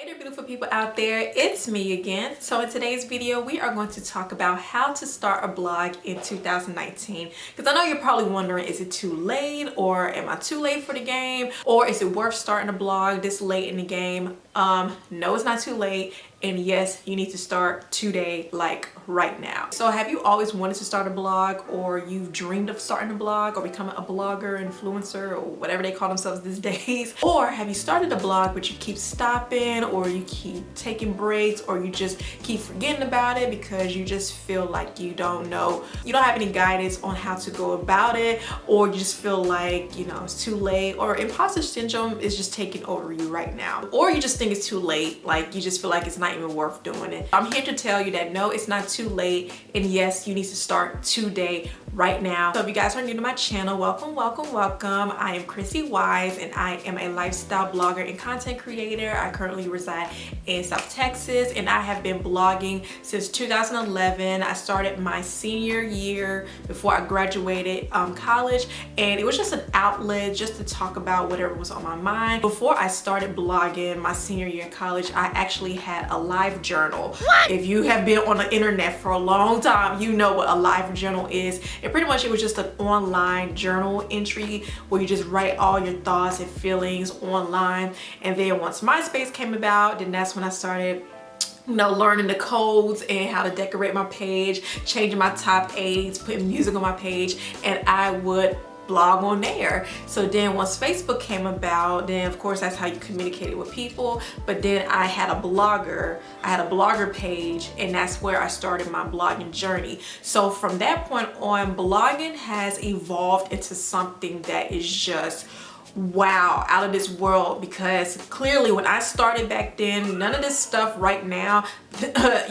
Hey there, beautiful people out there, it's me again. So in today's video we are going to talk about how to start a blog in 2019, because I know you're probably wondering, is it too late, or am I too late for the game, or is it worth starting a blog this late in the game? No, it's not too late, and yes, you need to start today, like right now. So have you always wanted to start a blog, or you've dreamed of starting a blog or becoming a blogger, influencer, or whatever they call themselves these days? Or have you started a blog but you keep stopping, or you keep taking breaks, or you just keep forgetting about it because you just feel like you don't have any guidance on how to go about it, or you just feel like, you know, it's too late, or imposter syndrome is just taking over you right now, or you just think it's too late, like you just feel like it's not even worth doing it. I'm here to tell you that no, it's not too late, and yes, you need to start today, right now. So if you guys are new to my channel, welcome, welcome, welcome. I am Chrissy Wise, and I am a lifestyle blogger and content creator. I currently reside in South Texas, and I have been blogging since 2011. I started my senior year before I graduated college, and it was just an outlet just to talk about whatever was on my mind. Before I started blogging my senior year in college, I actually had a live journal. What? If you have been on the internet for a long time, you know what a live journal is. And pretty much it was just an online journal entry where you just write all your thoughts and feelings online. And then once MySpace came about, then that's when I started, you know, learning the codes and how to decorate my page, changing my top aids, putting music on my page, and I would blog on there. So then once Facebook came about, then of course that's how you communicated with people. But then I had a blogger page, and that's where I started my blogging journey. So from that point on, blogging has evolved into something that is just wow, out of this world, because clearly when I started back then, none of this stuff right now,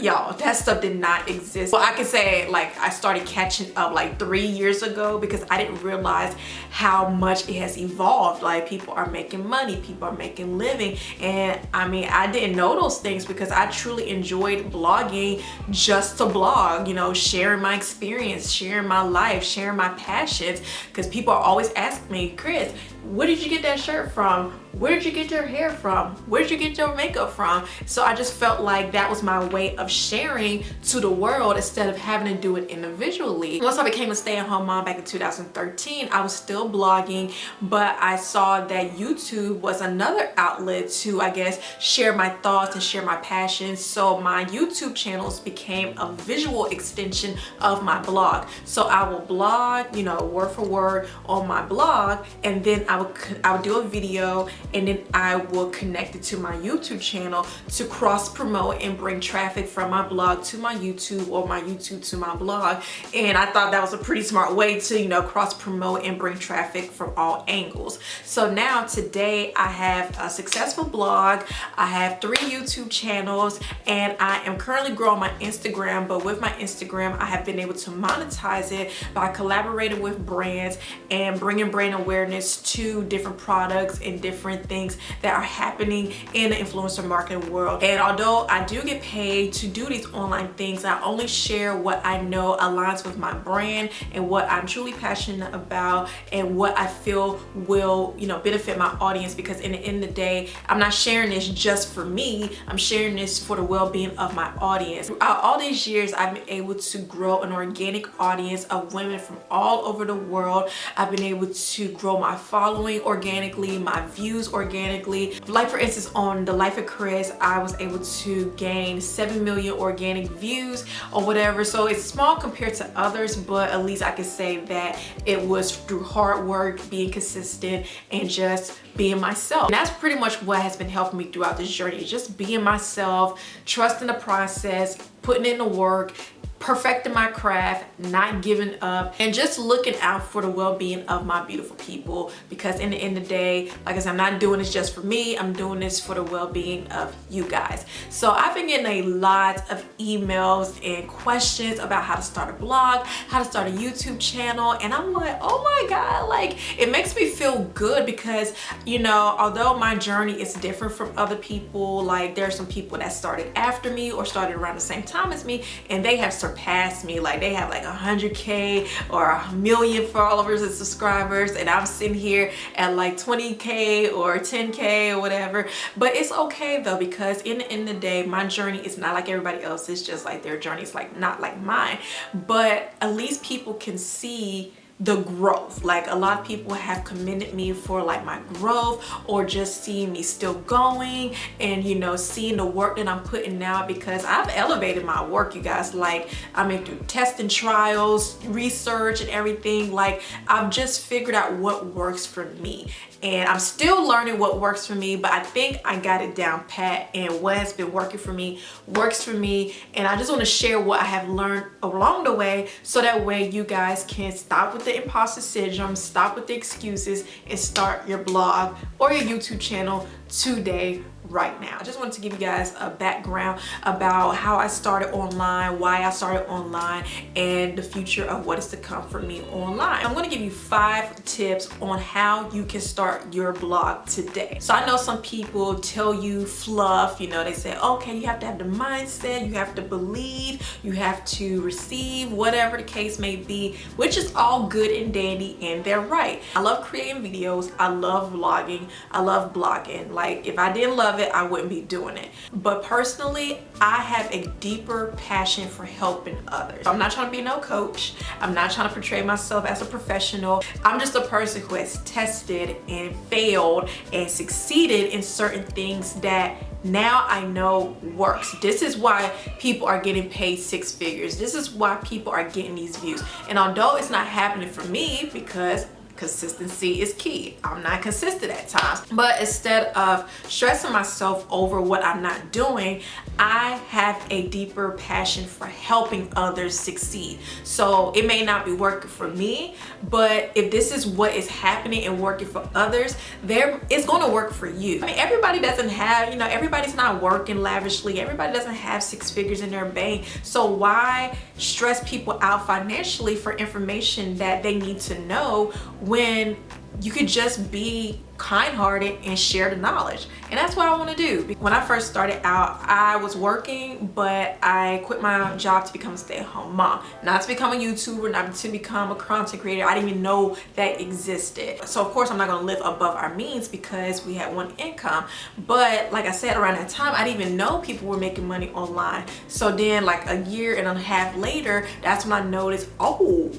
y'all, that stuff did not exist. Well, I can say like I started catching up like 3 years ago, because I didn't realize how much it has evolved. Like, people are making money, people are making living, and I mean, I didn't know those things because I truly enjoyed blogging just to blog, you know, sharing my experience, sharing my life, sharing my passions, because people are always asking me, Chris, where did you get that shirt from? Where did you get your hair from? Where did you get your makeup from? So I just felt like that was my way of sharing to the world instead of having to do it individually. Once I became a stay-at-home mom back in 2013, I was still blogging, but I saw that YouTube was another outlet to, I guess, share my thoughts and share my passions. So my YouTube channels became a visual extension of my blog. So I will blog, you know, word for word on my blog, and then I would do a video, and then I will connect it to my YouTube channel to cross promote and bring traffic from my blog to my YouTube, or my YouTube to my blog. And I thought that was a pretty smart way to, you know, cross promote and bring traffic from all angles. So now today I have a successful blog, I have 3 YouTube channels, and I am currently growing my Instagram. But with my Instagram, I have been able to monetize it by collaborating with brands and bringing brand awareness to different products and different things that are happening in the influencer marketing world. And although I do get paid to do these online things, I only share what I know aligns with my brand and what I'm truly passionate about, and what I feel will, you know, benefit my audience. Because in the end of the day, I'm not sharing this just for me, I'm sharing this for the well-being of my audience. Throughout all these years, I've been able to grow an organic audience of women from all over the world. I've been able to grow my following organically, my views organically. Like for instance, on the Life of Chris, I was able to gain 7 million organic views or whatever. So it's small compared to others, but at least I can say that it was through hard work, being consistent, and just being myself. And that's pretty much what has been helping me throughout this journey, just being myself, trusting the process, putting in the work, perfecting my craft, not giving up, and just looking out for the well-being of my beautiful people. Because in the end of the day, like I said, I'm not doing this just for me, I'm doing this for the well-being of you guys. So I've been getting a lot of emails and questions about how to start a blog, how to start a YouTube channel, and I'm like, oh my God, like, it makes me feel good, because, you know, although my journey is different from other people, like there are some people that started after me or started around the same time as me, and they have surpassed surpass me. Like they have like 100K or 1,000,000 followers and subscribers, and I'm sitting here at like 20K or 10K or whatever. But it's okay though, because in the end of the day, my journey is not like everybody else. It's just like their journey is like not like mine. But at least people can see the growth. Like a lot of people have commended me for like my growth, or just seeing me still going, and you know, seeing the work that I'm putting out, because I've elevated my work, you guys. Like I'm into testing, trials, research and everything. Like I've just figured out what works for me, and I'm still learning what works for me, but I think I got it down pat, and what has been working for me works for me. And I just want to share what I have learned along the way, so that way you guys can stop with the imposter syndrome, stop with the excuses, and start your blog or your YouTube channel today, right now. I just wanted to give you guys a background about how I started online, why I started online, and the future of what is to come for me online. I'm going to give you 5 tips on how you can start your blog today. So I know some people tell you fluff, you know, they say, okay, you have to have the mindset, you have to believe, you have to receive, whatever the case may be, which is all good and dandy, and they're right. I love creating videos, I love vlogging, I love blogging. Like if I didn't love it, I wouldn't be doing it. But personally, I have a deeper passion for helping others. I'm not trying to be no coach. I'm not trying to portray myself as a professional. I'm just a person who has tested and failed and succeeded in certain things that now I know works. This is why people are getting paid 6 figures. This is why people are getting these views. And although it's not happening for me, because consistency is key, I'm not consistent at times, but instead of stressing myself over what I'm not doing, I have a deeper passion for helping others succeed. So it may not be working for me, but if this is what is happening and working for others, it's going to work for you. I mean, everybody doesn't have, you know, everybody's not working lavishly. Everybody doesn't have 6 figures in their bank. So why stress people out financially for information that they need to know, when you could just be kind-hearted and share the knowledge? And that's what I want to do. When I first started out, I was working, but I quit my job to become a stay-at-home mom, not to become a YouTuber, not to become a content creator. I didn't even know that existed. So of course I'm not going to live above our means, because we had one income. But like I said, around that time, I didn't even know people were making money online. So then like a year and a half later, that's when I noticed, oh,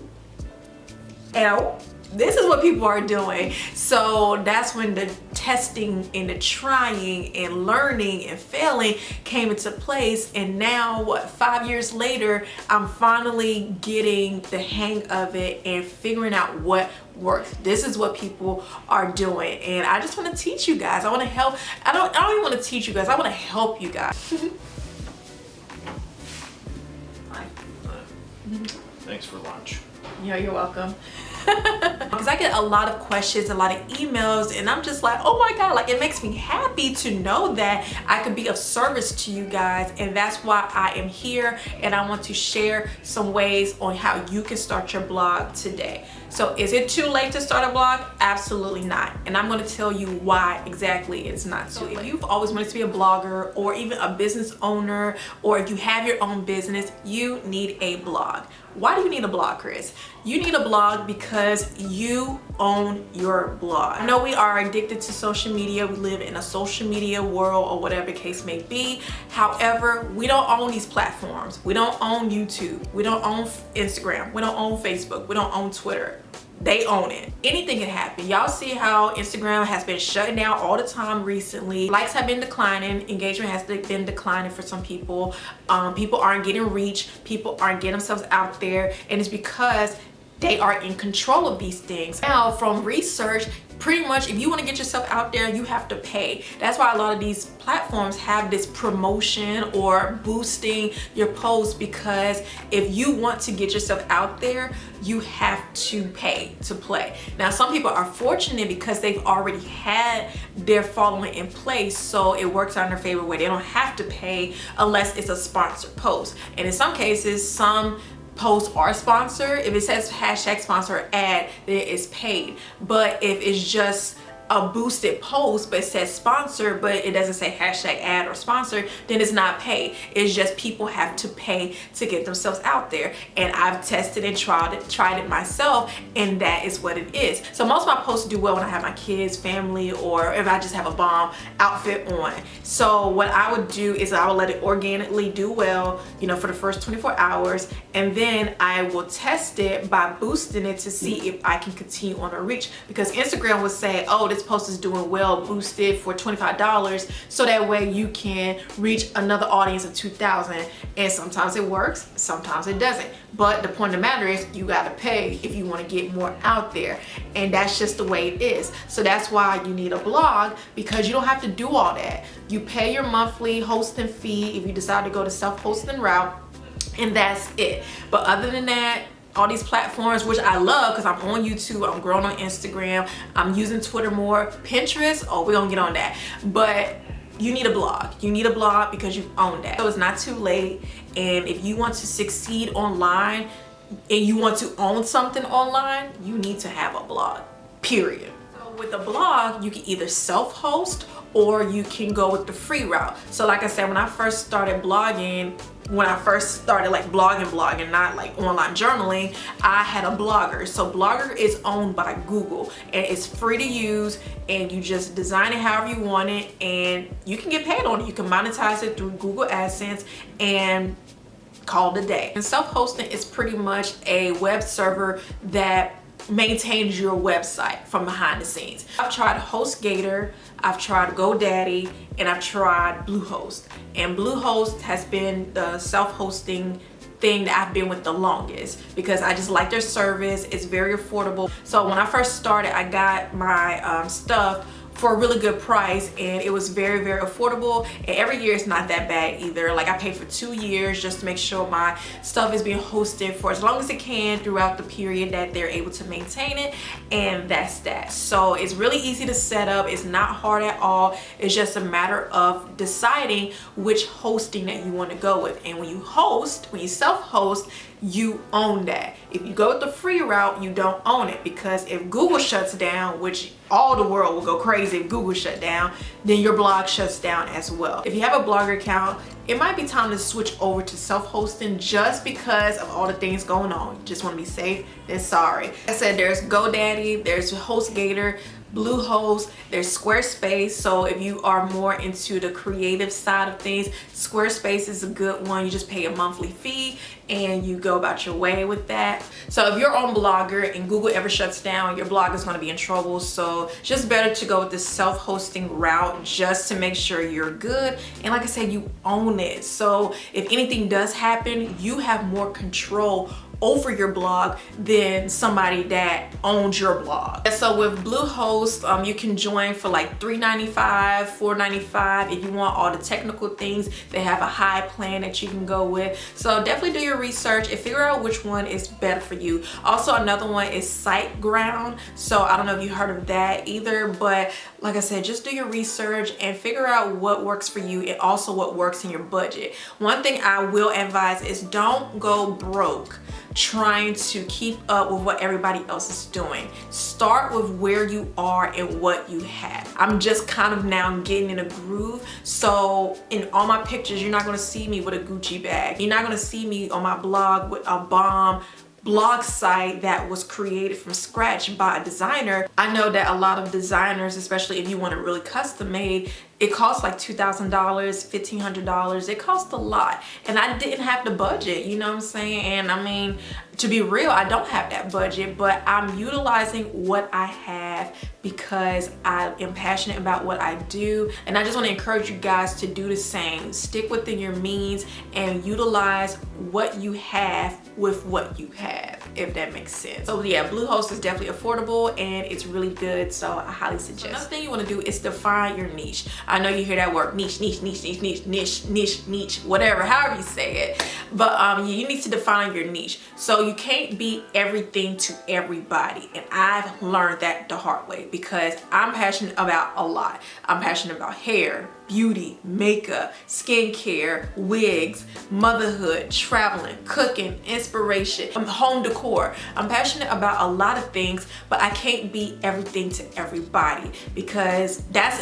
this is what people are doing. So that's when the testing and the trying and learning and failing came into place. And now, what, 5 years later, I'm finally getting the hang of it and figuring out what works. This is what people are doing, and I just want to teach you guys. I want to help. I don't even want to teach you guys. I want to help you guys. Thanks for lunch. Yeah, you're welcome. Because I get a lot of questions, a lot of emails, and I'm just like, oh my God, like it makes me happy to know that I could be of service to you guys. And that's why I am here, and I want to share some ways on how you can start your blog today. So is it too late to start a blog? Absolutely not. And I'm going to tell you why exactly it's not too late. If you've always wanted to be a blogger, or even a business owner, or if you have your own business, you need a blog. Why do you need a blog, Chris? You need a blog because you own your blog. I know we are addicted to social media. We live in a social media world, or whatever the case may be. However, we don't own these platforms. We don't own YouTube. We don't own Instagram. We don't own Facebook. We don't own Twitter. They own it. Anything can happen. Y'all see how Instagram has been shutting down all the time recently. Likes have been declining. Engagement has been declining for some people. People aren't getting reach. People aren't getting themselves out there. And it's because they are in control of these things. Now, from research, pretty much if you want to get yourself out there, you have to pay. That's why a lot of these platforms have this promotion or boosting your posts, because if you want to get yourself out there, you have to pay to play. Now, some people are fortunate because they've already had their following in place, so it works out in their favor where they don't have to pay unless it's a sponsored post. And in some cases, some posts are sponsored. If it says hashtag sponsor ad, then it's paid. But if it's just a boosted post but it says sponsor, but it doesn't say hashtag ad or sponsor, then it's not paid. It's just people have to pay to get themselves out there. And I've tested and tried it myself, and that is what it is. So most of my posts do well when I have my kids, family, or if I just have a bomb outfit on. So what I would do is I would let it organically do well, you know, for the first 24 hours, and then I will test it by boosting it to see if I can continue on a reach, because Instagram will say, oh, this post is doing well, boosted for $25, so that way you can reach another audience of 2,000. And sometimes it works, sometimes it doesn't, but the point of the matter is you gotta pay if you want to get more out there, and that's just the way it is. So that's why you need a blog, because you don't have to do all that. You pay your monthly hosting fee if you decide to go the self-hosting route, and that's it. But other than that, all these platforms, which I love because I'm on YouTube, I'm growing on Instagram, I'm using Twitter more, Pinterest, oh, we're gonna get on that. But you need a blog. You need a blog because you own that. So it's not too late, and if you want to succeed online and you want to own something online, you need to have a blog, period. So with a blog, you can either self-host or you can go with the free route. So like I said, when I first started blogging, when I first started like blogging, not like online journaling, I had a Blogger. So Blogger is owned by Google, and it's free to use, and you just design it however you want it, and you can get paid on it. You can monetize it through Google AdSense and call it a day. And self-hosting is pretty much a web server that maintains your website from behind the scenes. I've tried HostGator, I've tried GoDaddy, and I've tried Bluehost. And Bluehost has been the self-hosting thing that I've been with the longest because I just like their service. It's very affordable. So when I first started, I got my stuff for a really good price, and it was very, very affordable, and every year it's not that bad either. Like I paid for 2 years just to make sure my stuff is being hosted for as long as it can throughout the period that they're able to maintain it, and that's that. So it's really easy to set up. It's not hard at all. It's just a matter of deciding which hosting that you want to go with. And when you self-host, you own that. If you go with the free route, you don't own it, because if Google shuts down, which all the world will go crazy if Google shut down, then your blog shuts down as well. If you have a Blogger account, it might be time to switch over to self-hosting just because of all the things going on. You just want to be safe than sorry. Like I said, there's GoDaddy, there's HostGator, Bluehost, there's Squarespace. So if you are more into the creative side of things, Squarespace is a good one. You just pay a monthly fee and you go about your way with that. So if you're on Blogger and Google ever shuts down, your blog is going to be in trouble. So just better to go with the self-hosting route just to make sure you're good. And like I said, you own it. So if anything does happen, you have more control over your blog than somebody that owns your blog. And so with Bluehost, you can join for like $3.95, $4.95 if you want all the technical things. They have a high plan that you can go with. So definitely do your research and figure out which one is better for you. Also, another one is SiteGround. So I don't know if you heard of that either, but like I said, just do your research and figure out what works for you and also what works in your budget. One thing I will advise is don't go broke trying to keep up with what everybody else is doing. Start with where you are and what you have. I'm just kind of now getting in a groove. So in all my pictures, you're not gonna see me with a Gucci bag. You're not gonna see me on my blog with a bomb blog site that was created from scratch by a designer. I know that a lot of designers, especially if you want it really custom made, it costs like $2,000, $1,500. It costs a lot. And I didn't have the budget, you know what I'm saying? And I mean, to be real, I don't have that budget, but I'm utilizing what I have because I am passionate about what I do. And I just want to encourage you guys to do the same. Stick within your means and utilize what you have with what you have, if that makes sense. So yeah, Bluehost is definitely affordable and it's really good, so I highly suggest. Another thing you want to do is define your niche. I know you hear that word niche, whatever, however you say it, but you need to define your niche. So you can't be everything to everybody, and I've learned that the hard way because I'm passionate about a lot. I'm passionate about hair, beauty, makeup, skincare, wigs, motherhood, traveling, cooking, inspiration, home decor. I'm passionate about a lot of things, but I can't be everything to everybody, because that's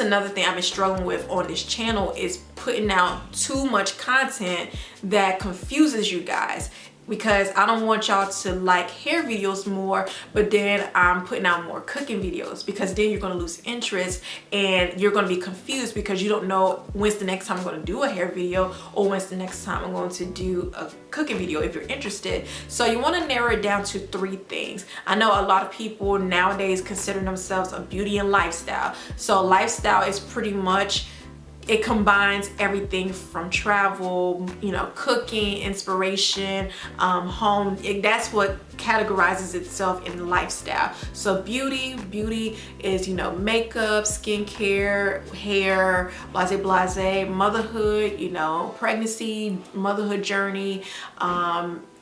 another thing I've been struggling with on this channel, is putting out too much content that confuses you guys. Because I don't want y'all to like hair videos more, but then I'm putting out more cooking videos, because then you're gonna lose interest and you're gonna be confused because you don't know when's the next time I'm gonna do a hair video or when's the next time I'm going to do a cooking video if you're interested. So you wanna narrow it down to 3 things. I know a lot of people nowadays consider themselves a beauty and lifestyle. So lifestyle is pretty much, it combines everything from travel, you know, cooking, inspiration, home. That's what categorizes itself in lifestyle. So beauty is, you know, makeup, skincare, hair, blase, motherhood, you know, pregnancy, motherhood journey,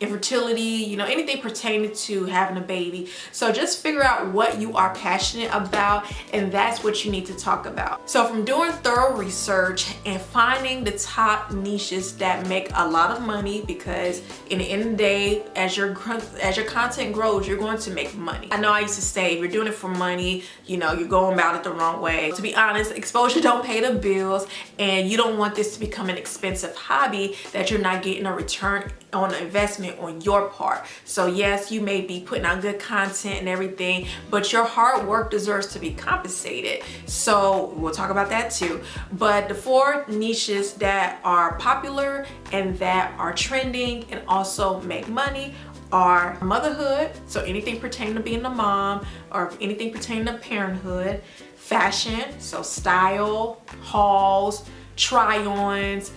infertility, you know, anything pertaining to having a baby. So just figure out what you are passionate about, and that's what you need to talk about. So from doing thorough research and finding the top niches that make a lot of money, because in the end of the day, as your content grows, you're going to make money. I know I used to say, if you're doing it for money, you know, you're going about it the wrong way. To be honest, exposure don't pay the bills, and you don't want this to become an expensive hobby that you're not getting a return on the investment on your part. So yes, you may be putting out good content and everything, but your hard work deserves to be compensated. So we'll talk about that too. But the 4 niches that are popular and that are trending and also make money are motherhood, so anything pertaining to being a mom or anything pertaining to parenthood; fashion, so style, hauls, try-ons,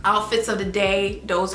outfits of the day, that's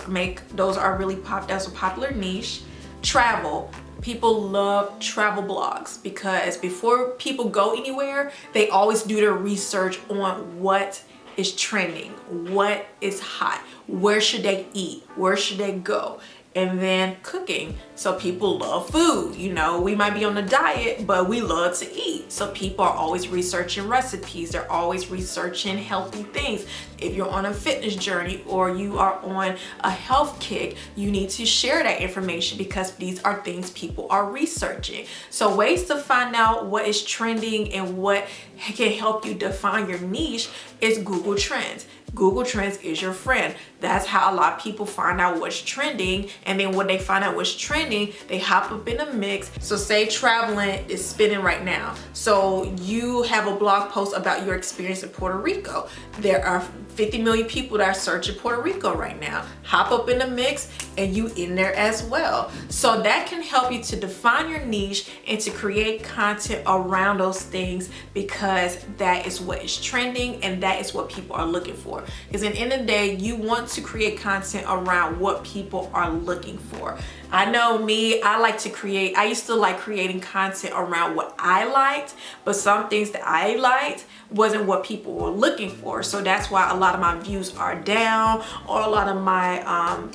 a popular niche. Travel, people love travel blogs, because before people go anywhere, they always do their research on what is trending, what is hot, where should they eat, where should they go. And then cooking, so people love food. You know, we might be on a diet, but we love to eat. So people are always researching recipes. They're always researching healthy things. If you're on a fitness journey or you are on a health kick, you need to share that information, because these are things people are researching. So ways to find out what is trending and what can help you define your niche is Google Trends. Google Trends is your friend. That's how a lot of people find out what's trending, and then when they find out what's trending, they hop up in a mix. So say traveling is spinning right now, so you have a blog post about your experience in Puerto Rico. There are 50 million people that are searching Puerto Rico right now. Hop up in the mix and you in there as well. So that can help you to define your niche and to create content around those things, because that is what is trending and that is what people are looking for. Because in the end of the day, you want to create content around what people are looking for. I know me, I used to like creating content around what I liked, but some things that I liked wasn't what people were looking for. So that's why a lot of my views are down, or a lot of my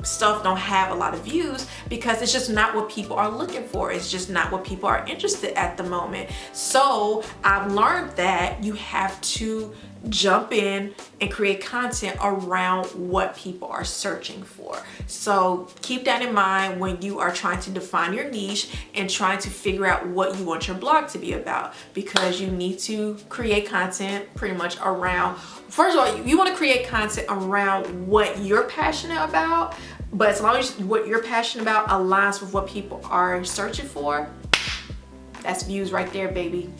stuff don't have a lot of views, because it's just not what people are looking for. It's just not what people are interested at the moment. So I've learned that you have to jump in and create content around what people are searching for. So keep that in mind when you are trying to define your niche and trying to figure out what you want your blog to be about, because you need to create content pretty much around, first of all, you want to create content around what you're passionate about, but as long as what you're passionate about aligns with what people are searching for, that's views right there, baby.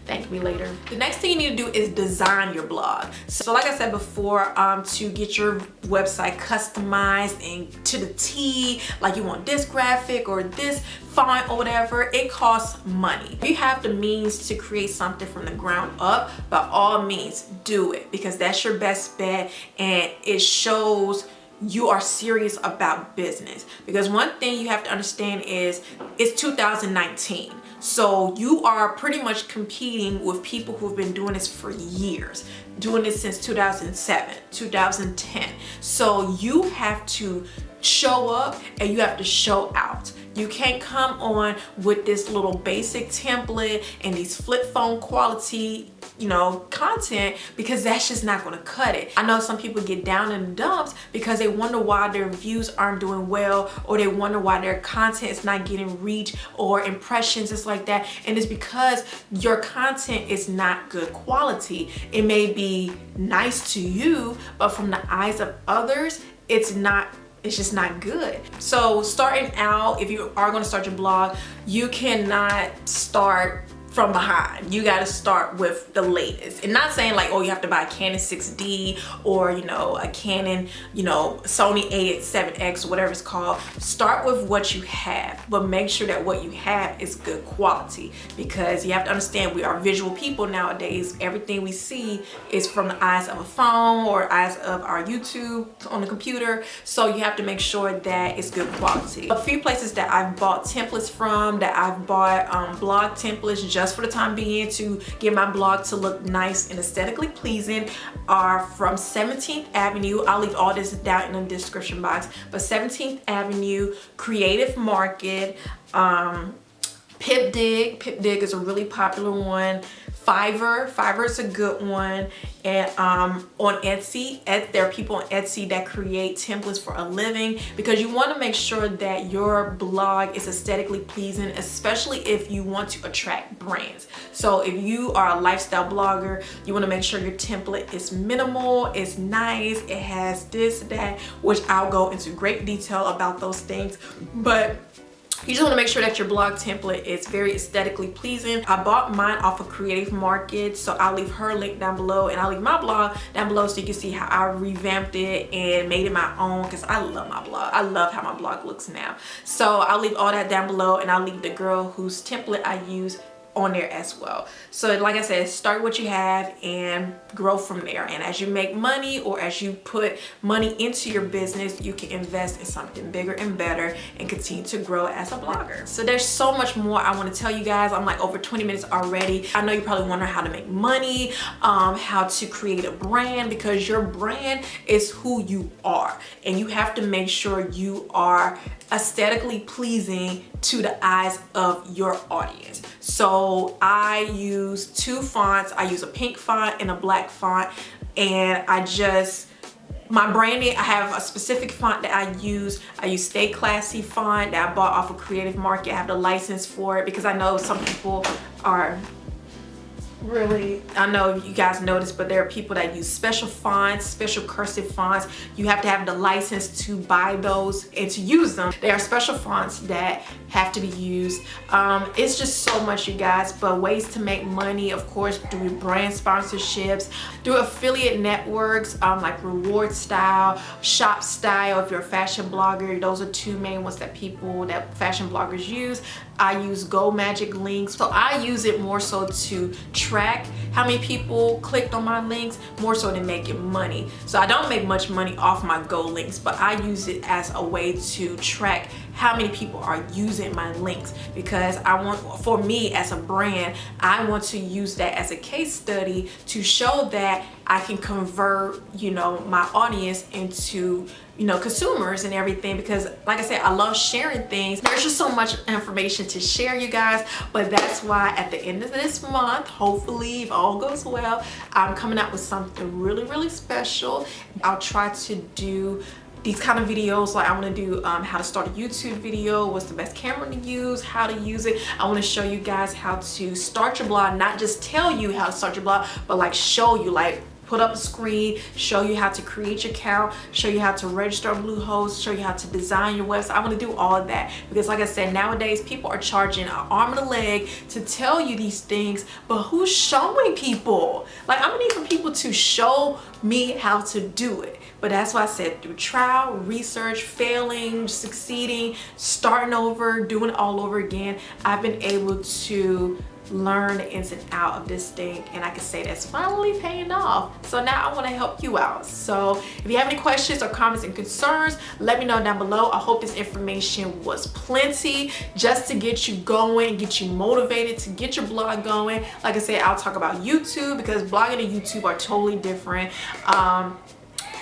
Thank me later. The next thing you need to do is design your blog. So like I said before, to get your website customized and to the T, like you want this graphic or this font or whatever, it costs money. If you have the means to create something from the ground up, by all means do it, because that's your best bet and it shows you are serious about business. Because one thing you have to understand is it's 2019. So you are pretty much competing with people who've been doing this for years, doing this since 2007, 2010. So you have to show up and you have to show out. You can't come on with this little basic template and these flip phone quality, you know, content, because that's just not going to cut it. I know some people get down in the dumps because they wonder why their views aren't doing well, or they wonder why their content is not getting reach or impressions, it's like that. And it's because your content is not good quality. It may be nice to you, but from the eyes of others, it's just not good. So starting out, if you are going to start your blog, you cannot start from behind. You got to start with the latest, and not saying like, oh, you have to buy a Canon 6D or, you know, a Canon, you know, Sony A7X, whatever it's called. Start with what you have, but make sure that what you have is good quality, because you have to understand we are visual people nowadays. Everything we see is from the eyes of a phone or eyes of our YouTube on the computer, so you have to make sure that it's good quality. A few places that I've bought templates from, that I've bought blog templates just for the time being to get my blog to look nice and aesthetically pleasing, are from 17th Avenue. I'll leave all this down in the description box, but 17th Avenue, Creative Market, Pipdig is a really popular one. Fiverr is a good one. And on Etsy, there are people on Etsy that create templates for a living, because you want to make sure that your blog is aesthetically pleasing, especially if you want to attract brands. So if you are a lifestyle blogger, you want to make sure your template is minimal, it's nice, it has this, that, which I'll go into great detail about those things. But you just want to make sure that your blog template is very aesthetically pleasing. I bought mine off of Creative Market, so I'll leave her link down below, and I'll leave my blog down below so you can see how I revamped it and made it my own, because I love my blog. I love how my blog looks now. So I'll leave all that down below, and I'll leave the girl whose template I use on there as well. So like I said, start what you have and grow from there. And as you make money, or as you put money into your business, you can invest in something bigger and better and continue to grow as a blogger. So there's so much more I want to tell you guys. I'm like over 20 minutes already. I know you probably wonder how to make money, how to create a brand, because your brand is who you are, and you have to make sure you are aesthetically pleasing to the eyes of your audience. So I use two fonts. I use a pink font and a black font, and my branding, I have a specific font that I use. I use Stay Classy font that I bought off of Creative Market. I have the license for it because I know some people are really, I know you guys noticed, but there are people that use special fonts, special cursive fonts. You have to have the license to buy those and to use them. There are special fonts that have to be used. It's just so much, you guys. But ways to make money, of course, through brand sponsorships, through affiliate networks, like Reward Style, Shop Style. If you're a fashion blogger, those are two main ones that fashion bloggers use. I use Go Magic links. So I use it more so to track how many people clicked on my links, more so than making money. So I don't make much money off my Go links, but I use it as a way to track how many people are using my links, because for me as a brand, I want to use that as a case study to show that I can convert, you know, my audience into, you know, consumers and everything. Because like I said, I love sharing things. There's just so much information to share, you guys, but that's why at the end of this month, hopefully if all goes well, I'm coming out with something really, really special. I'll try to do these kind of videos. Like I want to do how to start a YouTube video, what's the best camera to use, how to use it. I want to show you guys how to start your blog, not just tell you how to start your blog, but like show you, like put up a screen, show you how to create your account, show you how to register on Bluehost, show you how to design your website. I want to do all of that, because like I said, nowadays people are charging an arm and a leg to tell you these things, but who's showing people? Like, I'm gonna need for people to show me how to do it. But that's why I said, through trial, research, failing, succeeding, starting over, doing it all over again, I've been able to learn the ins and out of this thing, and I can say that's finally paying off. So now I want to help you out. So if you have any questions or comments and concerns, let me know down below. I hope this information was plenty just to get you going, get you motivated to get your blog going. Like I said, I'll talk about YouTube, because blogging and YouTube are totally different.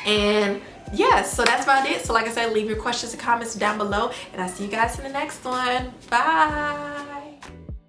And yes, so that's about it. So like I said, leave your questions and comments down below, and I'll see you guys in the next one. Bye.